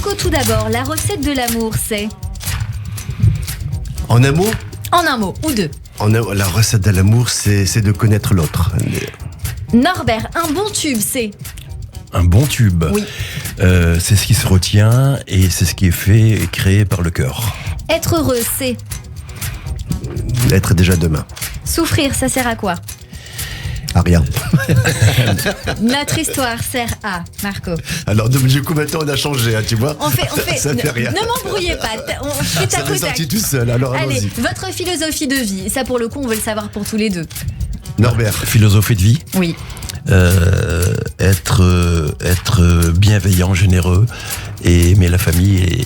Marco, tout d'abord, la recette de l'amour, c'est En un mot, en un mot ou deux. la recette de l'amour, c'est de connaître l'autre. Norbert, un bon tube, c'est Un bon tube, Oui. c'est ce qui se retient et c'est ce qui est fait et créé par le cœur. être heureux, c'est Être déjà demain. souffrir, ça sert à quoi? Ah, rien. Notre histoire sert à Marco. Alors, du coup, maintenant, on a changé, hein, tu vois. On fait. Ça fait rien. Ne m'embrouillez pas. On fait Ça à m'est côté. sorti tout seul, alors Allez, allons-y. votre philosophie de vie. Ça, pour le coup, on veut le savoir pour tous les deux. Norbert. Philosophie de vie, Oui. être bienveillant, généreux et aimer la famille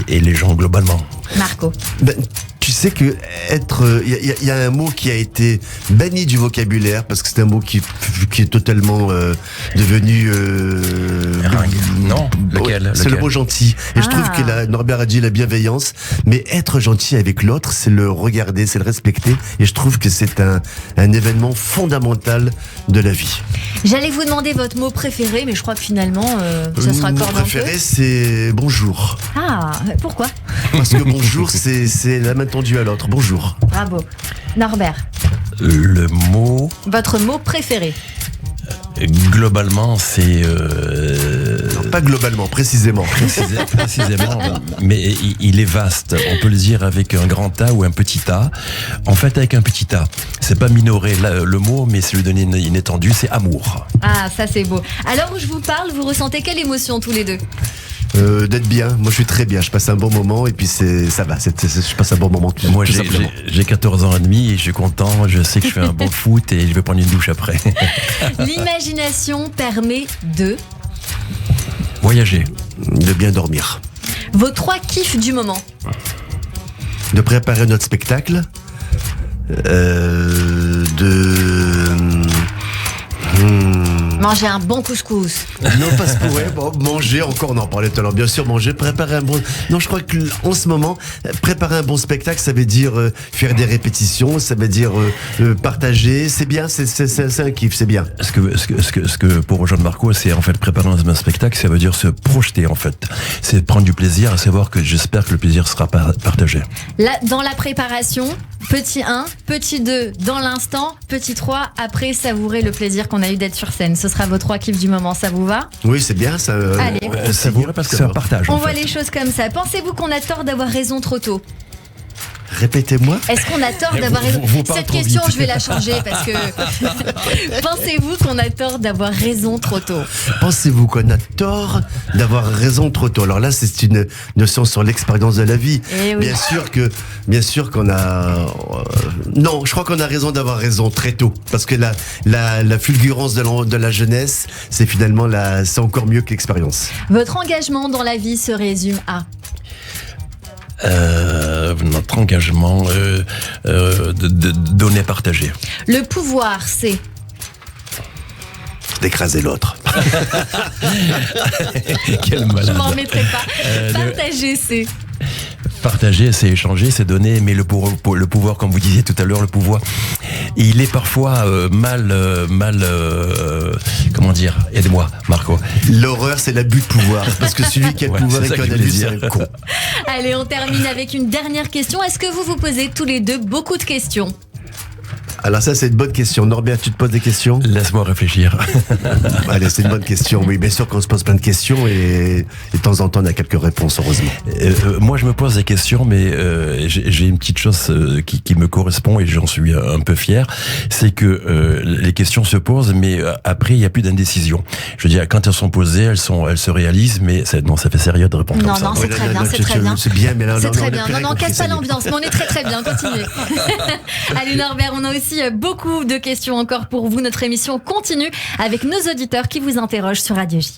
et les gens globalement. Marco. Ben, tu sais que être, il y a un mot qui a été banni du vocabulaire parce que c'est un mot qui est totalement devenu. Non, lequel, C'est le mot gentil. Et je trouve Ah. que Norbert a dit la bienveillance, mais être gentil avec l'autre, c'est le regarder, c'est le respecter. Et je trouve que c'est un événement fondamental de la vie. J'allais vous demander votre mot préféré, mais je crois que finalement, ça sera Mon accordé un peu. préféré, c'est bonjour. Ah, pourquoi? Parce que bonjour, c'est la main tendue à l'autre. Bonjour. Bravo. Norbert, Le mot, votre mot préféré? globalement, c'est... Non, pas globalement, précisément. Précisément, mais il est vaste. On peut le dire avec un grand A ou un petit A. En fait, avec un petit A, c'est pas minorer le mot, mais c'est lui donner une étendue, c'est amour. Ah, ça c'est beau. Alors où je vous parle, vous ressentez quelle émotion tous les deux? D'être bien. Moi, je suis très bien. Je passe un bon moment et puis ça va. Je passe un bon moment. Moi, tout simplement. j'ai 14 ans et demi et je suis content. Je sais que je fais un bon foot et je vais prendre une douche après. L'imagination permet de... Voyager. De bien dormir. Vos 3 kiffs du moment. De préparer notre spectacle. Manger un bon couscous. Non, pas se pourrait. Bon, manger encore, on en parlait tout à l'heure. Bien sûr, manger, préparer un bon. Non, je crois que en ce moment, préparer un bon spectacle, ça veut dire faire des répétitions, ça veut dire partager. C'est bien, c'est un kiff, c'est bien. Ce que pour rejoindre Marco, c'est en fait préparer un spectacle, ça veut dire se projeter en fait. C'est prendre du plaisir, à savoir que j'espère que le plaisir sera partagé. Là, dans la préparation, petit 1, petit 2 dans l'instant, petit 3 après savourer le plaisir qu'on a eu d'être sur scène. Ce sera vos 3 kiffs du moment, ça vous va? Oui, c'est bien. Ça. Allez. Savourer parce que c'est un partage. On en voit fait. les choses comme ça. Pensez-vous qu'on a tort d'avoir raison trop tôt? Répétez-moi. Est-ce qu'on a tort d'avoir raison? vous parlez Cette trop question, vite. je vais la changer parce que... Pensez-vous qu'on a tort d'avoir raison trop tôt? Pensez-vous qu'on a tort d'avoir raison trop tôt? Alors là, c'est une notion sur l'expérience de la vie. Eh oui. Bien sûr qu'on a. Non, je crois qu'on a raison d'avoir raison très tôt, parce que la fulgurance de la jeunesse, c'est finalement c'est encore mieux que l'expérience. Votre engagement dans la vie se résume à... Notre engagement de donner, partager. Le pouvoir, c'est... D'écraser l'autre. Quel Je malade. m'en remettrai pas. Partager, c'est... Partager, c'est échanger, c'est donner, mais le pouvoir, comme vous disiez tout à l'heure, le pouvoir, il est parfois comment dire, aidez-moi, Marco. L'horreur, c'est l'abus de pouvoir, parce que celui qui a le Ouais, pouvoir c'est et ça qui en que je abuse, voulais c'est dire. un con. Allez, on termine avec une dernière question. Est-ce que vous vous posez tous les deux beaucoup de questions? Alors ça, c'est une bonne question. Norbert, tu te poses des questions? Laisse-moi réfléchir. Allez, c'est une bonne question. Oui, bien sûr qu'on se pose plein de questions et de temps en temps, on a quelques réponses, heureusement. Moi, je me pose des questions, mais j'ai une petite chose qui me correspond et j'en suis un peu fier. C'est que les questions se posent, mais après, il n'y a plus d'indécision. Je veux dire, quand elles sont posées, elles se réalisent, mais ça fait sérieux de répondre Non, comme ça. non, c'est Oui, très là, bien, là, c'est très bien. C'est bien, mais là, C'est on très a bien. plus Non, rien non, compris, casse ça pas y est. l'ambiance, mais on est très très bien. Continuez. Allez, Norbert, on a aussi beaucoup de questions encore pour vous. Notre émission continue avec nos auditeurs qui vous interrogent sur Radio J.